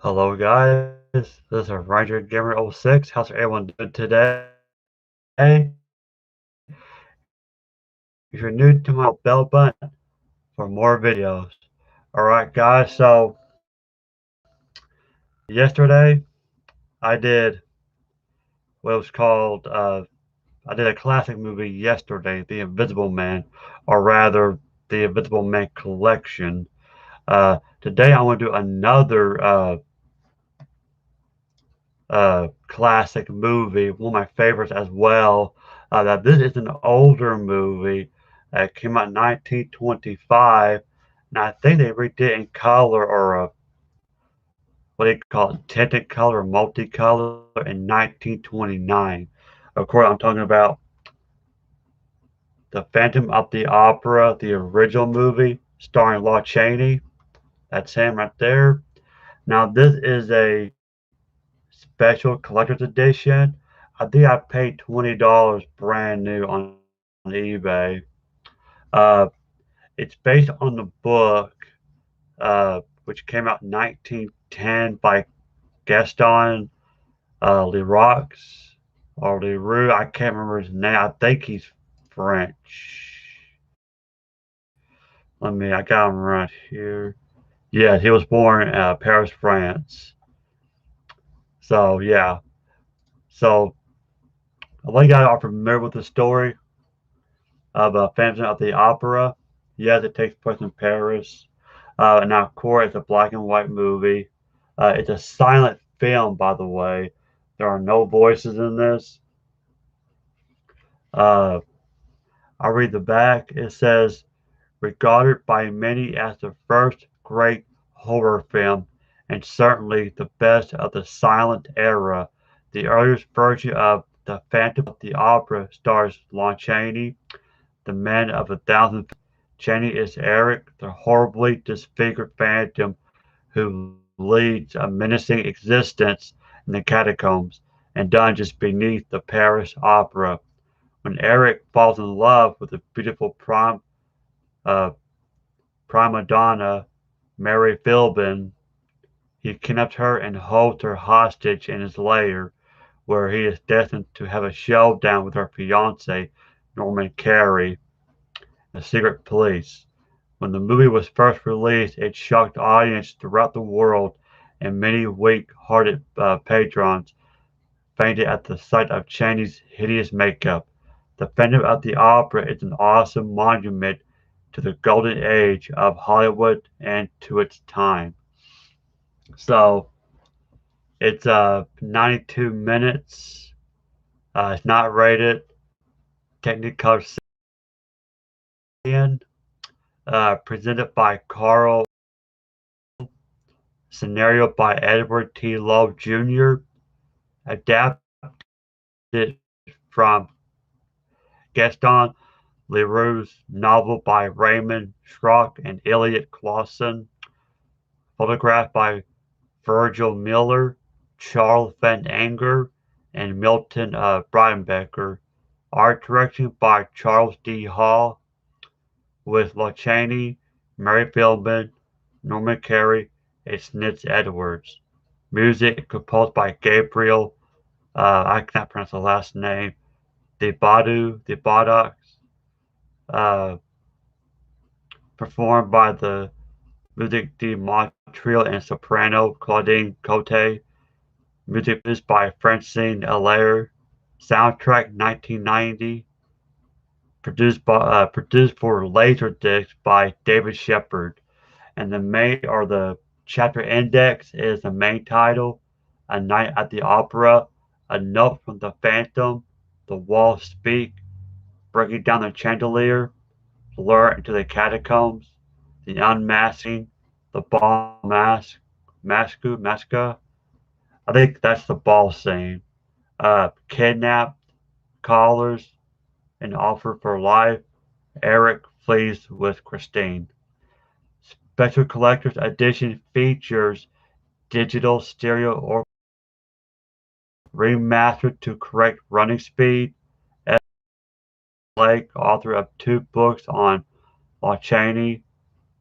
Hello guys, this is Ranger Gamer 06. How's everyone doing today? If you're new to my bell button for more videos. Alright guys, so yesterday I did what was called, I did a classic movie yesterday, The Invisible Man, or rather, The Invisible Man Collection. Today I want to do another classic movie, one of my favorites as well. That this is an older movie that came out in 1925, and I think they redid it in color or what do you call it, tinted color or multicolor in 1929. Of course, I'm talking about The Phantom of the Opera, the original movie starring Lon Chaney. That's him right there. Now, this is a special collector's edition. I think I paid $20 brand new on eBay. Uh, it's based on the book, which came out in 1910 by Gaston Leroux or Leroux. I can't remember his name. I think he's French. I got him right here. Yeah, he was born in Paris, France. So, yeah. So, a lot of you guys are familiar with the story of Phantom of the Opera. Yes, it takes place in Paris. And now, of course, it's a black and white movie. It's a silent film, by the way. There are no voices in this. Uh, I'll read the back. It says, regarded by many as the first great horror film, and certainly the best of the silent era, the earliest version of The Phantom of the Opera stars Lon Chaney, the man of a thousand faces. Chaney is Eric, the horribly disfigured phantom who leads a menacing existence in the catacombs and dungeons beneath the Paris Opera. When Eric falls in love with the beautiful uh, prima donna Mary Philbin, he kidnaps her and holds her hostage in his lair, where he is destined to have a showdown with her fiance, Norman Carey, the secret police. When the movie was first released, it shocked audiences throughout the world, and many weak-hearted patrons fainted at the sight of Chaney's hideous makeup. The Phantom of the Opera is an awesome monument to the golden age of Hollywood and to its time. So it's 92 minutes. It's not rated. Technicolor presented by Carl. Scenario by Edward T. Lowe Jr. Adapted from Gaston Leroux's novel by Raymond Schrock and Elliot Clausen. Photographed by Virgil Miller, Charles Van Anger, and Milton Bridenbecker. Art direction by Charles D. Hall, with Lon Chaney, Mary Philbin, Norman Carey, and Snitz Edwards. Music composed by Gabriel, I cannot pronounce the last name, Debadox, uh, performed by the Music de Montreal and soprano Claudine Cote. Music produced by Francine Allaire. Soundtrack 1990. Produced for Laserdisc by David Shepard. And the chapter index is the main title, A Night at the Opera, A Note from the Phantom, The Walls Speak, Breaking Down the Chandelier, Blur into the Catacombs, The Unmasking, The Ball Masca. I think that's the ball scene. Kidnapped, Callers, An Offer for Life, Eric Flees with Christine. Special Collector's Edition features digital stereo or remastered to correct running speed. Ed Blake, author of two books on Lon Chaney,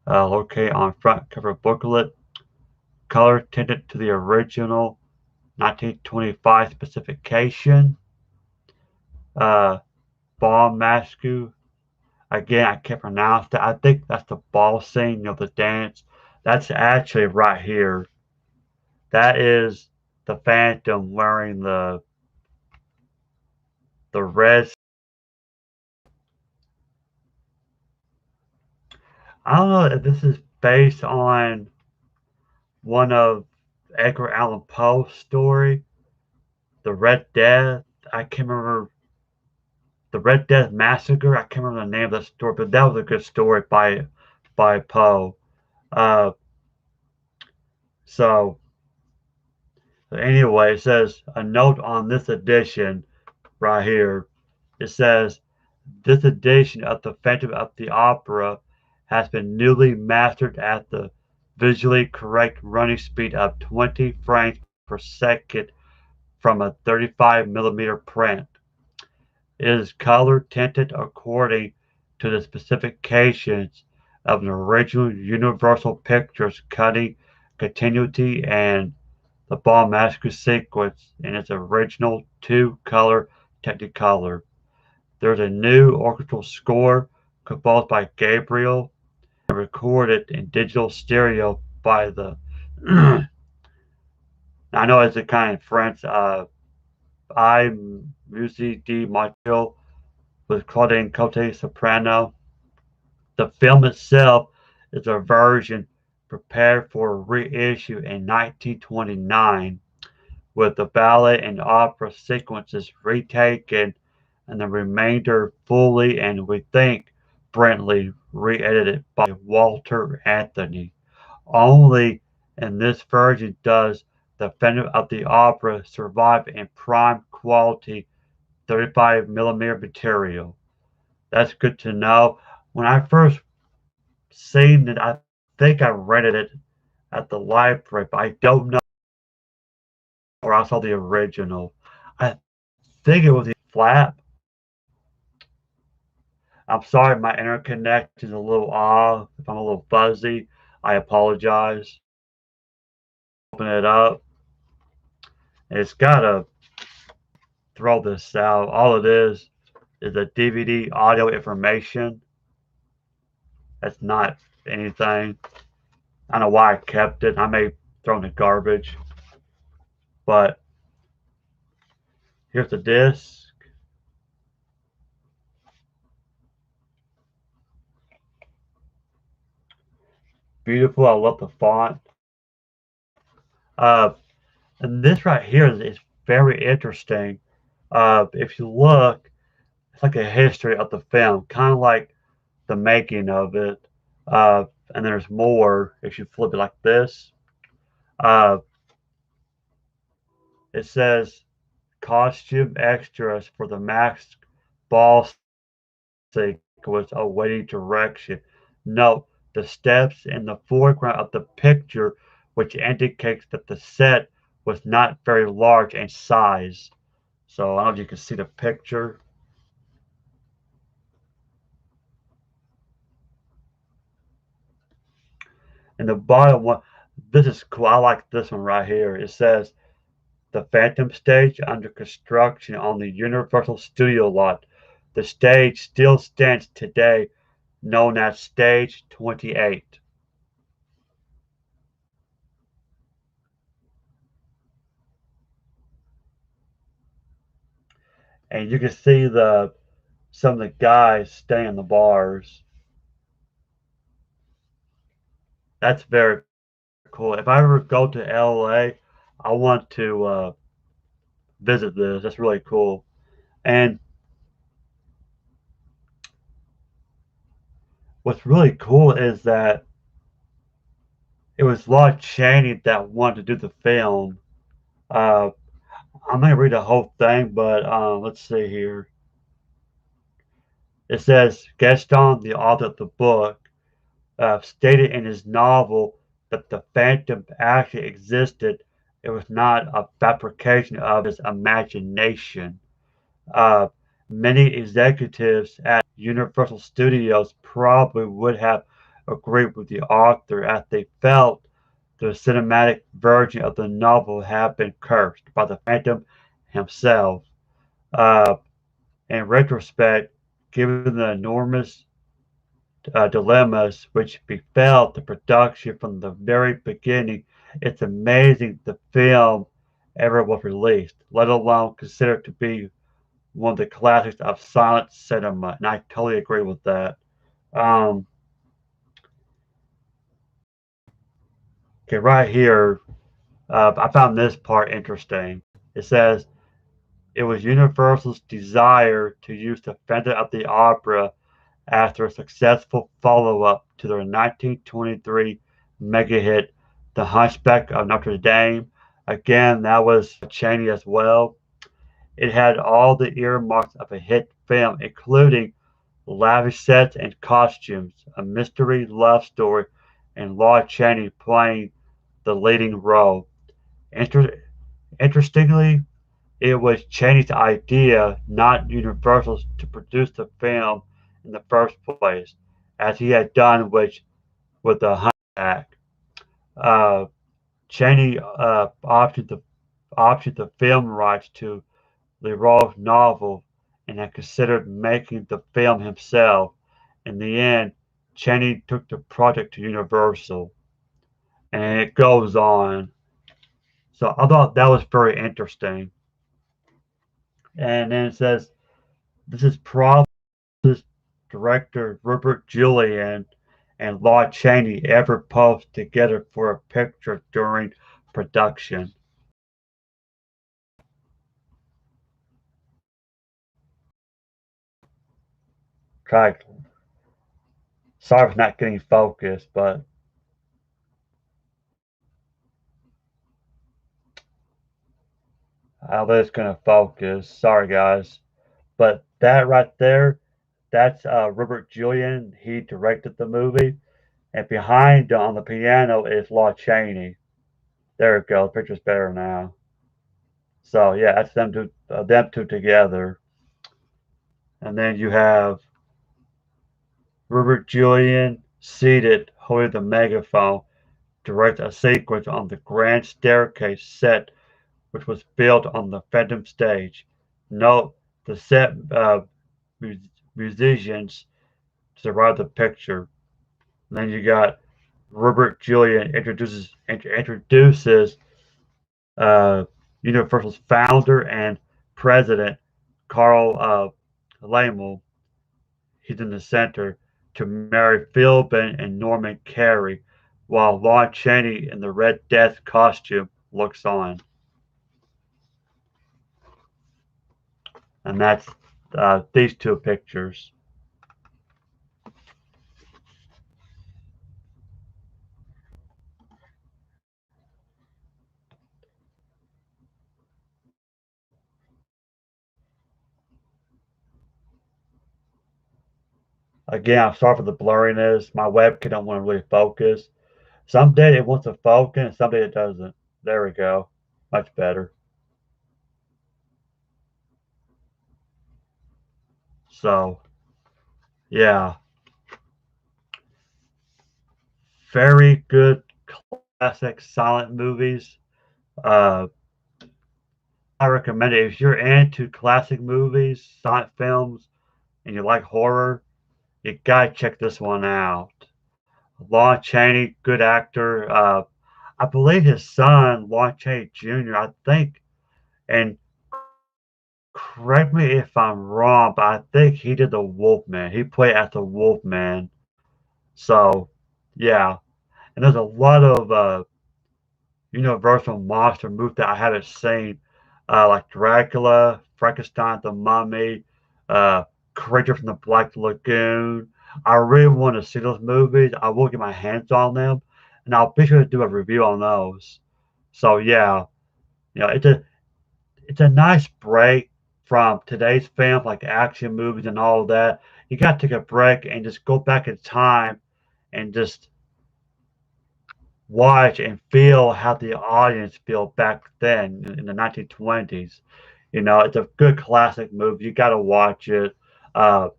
located on front cover booklet. color tinted to the original 1925 specification. Uh, Ball Masku. Again, I can't pronounce that. I think that's the ball scene of the dance. That's actually right here. That is the Phantom wearing the red. I don't know if this is based on one of Edgar Allan Poe's story, The Red Death. I can't remember the Red Death Massacre. I can't remember the name of the story, but that was a good story by Poe. Uh, so anyway, it says a note on this edition right here. It says this edition of the Phantom of the Opera has been newly mastered at the visually correct running speed of 20 frames per second from a 35 millimeter print. It is color tinted according to the specifications of an original Universal Pictures cutting continuity and the Ball Massacre sequence in its original two-color Technicolor. There's a new orchestral score composed by Gabriel and recorded in digital stereo by the I know it's a kind of French I Musique de Montreal with Claudine Cote soprano. The film itself is a version prepared for reissue in 1929 with the ballet and opera sequences retaken and the remainder fully and we think brilliantly re-edited by Walter Anthony. Only in this version does the Phantom of the Opera survive in prime quality 35 millimeter material. That's good to know. When I first seen it, I think I rented it at the library, but I don't know or I saw the original. I think it was the flap. I'm sorry, my interconnect is a little off. If I'm a little fuzzy, I apologize. Open it up. And it's gotta throw this out. All it is a DVD audio information. That's not anything. I don't know why I kept it. I may throw in the garbage. But here's the disc. Beautiful. I love the font. Uh, and this right here is very interesting. If you look, it's like a history of the film, kind of like the making of it. Uh, and there's more if you flip it like this. Uh, it says costume extras for the Max Ball sequence awaiting direction. Note the steps in the foreground of the picture, which indicates that the set was not very large in size. So I don't know if you can see the picture. And the bottom one, this is cool. I like this one right here. It says the Phantom Stage under construction on the Universal Studio lot. The stage still stands today, known as Stage 28. And you can see the some of the guys stay in the bars. That's very cool. If I ever go to LA, I want to visit this. That's really cool. And what's really cool is that it was Lon Chaney that wanted to do the film. Uh, I'm not gonna read the whole thing, but let's see here. It says Gaston, the author of the book, stated in his novel that the Phantom actually existed. It was not a fabrication of his imagination. Uh, Many executives at Universal Studios probably would have agreed with the author as they felt the cinematic version of the novel have been cursed by the Phantom himself. Uh, in retrospect, given the enormous dilemmas which befell the production from the very beginning, it's amazing the film ever was released, let alone considered to be one of the classics of silent cinema. And I totally agree with that. Um, okay, right here, I found this part interesting. It says it was Universal's desire to use the Phantom of the Opera after a successful follow-up to their 1923 mega hit, The Hunchback of Notre Dame. Again, that was Chaney as well. It had all the earmarks of a hit film, including lavish sets and costumes, a mystery love story, and Lon Chaney playing the leading role. Inter- Interestingly, it was Chaney's idea, not Universal's, to produce the film in the first place, as he had done with The Hunchback. Uh, Chaney optioned the film rights to Leroux's novel and had considered making the film himself. In the end, Chaney took the project to Universal, and it goes on. So I thought that was very interesting. And then it says, this is probably director Rupert Julian and Lon Chaney ever posed together for a picture during production. Try, sorry for not getting focused, but I was going to focus. Sorry, guys. But that right there, that's Rupert Julian. He directed the movie. And behind on the piano is Lon Chaney. There we go. The picture's better now. So yeah, that's them two together. And then you have Rupert Julian, seated, holding the megaphone, directs a sequence on the grand staircase set which was built on the Phantom stage. Note the set musicians survive the picture. And then you got Rupert Julian introduces uh, Universal's founder and president, Carl Laemmle. He's in the center to marry Philbin and Norman Carey, while Lon Chaney in the Red Death costume looks on. And that's these two pictures. Again, I'm sorry for the blurriness. My webcam don't want to really focus. Some day it wants to focus, and some day it doesn't. There we go. Much better. So, yeah, very good classic silent movies. Uh, I recommend it if you're into classic movies, silent films, and you like horror. You gotta check this one out. Lon Chaney, good actor. I believe his son, Lon Chaney Jr., I think, and correct me if I'm wrong, but I think he did the Wolfman. He played as the Wolfman. So, yeah. And there's a lot of Universal monster movies that I haven't seen, like Dracula, Frankenstein, The Mummy, uh, Creature from the Black Lagoon. I really want to see those movies. I will get my hands on them, and I'll be sure to do a review on those. So yeah, it's a nice break from today's films like action movies and all of that. You got to take a break and just go back in time and just watch and feel how the audience feel back then in the 1920s. It's a good classic movie. You got to watch it. Uh,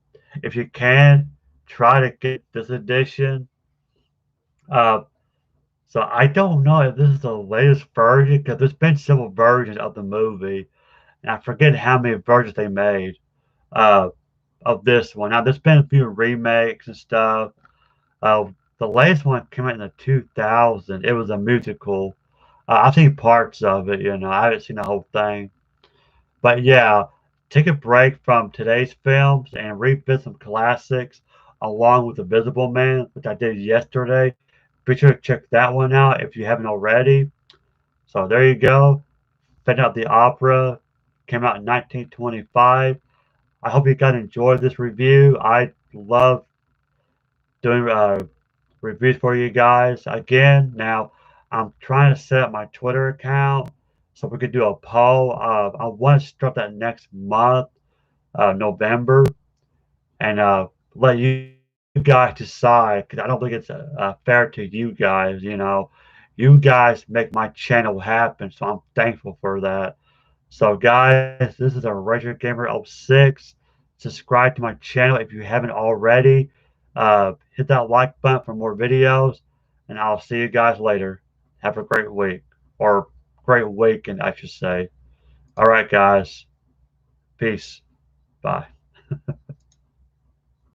if you can, try to get this edition. Uh, So I don't know if this is the latest version because there's been several versions of the movie, and I forget how many versions they made uh, of this one. Now there's been a few remakes and stuff. Uh, the latest one came out in the 2000. It was a musical. I've seen parts of it. I haven't seen the whole thing. But yeah, take a break from today's films and revisit some classics along with The Visible Man, which I did yesterday. Be sure to check that one out if you haven't already. So there you go. Phantom of the Opera came out in 1925. I hope you guys enjoyed this review. I love doing reviews for you guys. Again, now I'm trying to set up my Twitter account so we could do a poll. I want to start that next month, November, and let you guys decide because I don't think it's fair to you guys. You guys make my channel happen, so I'm thankful for that. So, guys, this is a Retro Gamer 06. Subscribe to my channel if you haven't already. Hit that like button for more videos, and I'll see you guys later. Have a great week, or great weekend, I should say. All right, guys. Peace. Bye.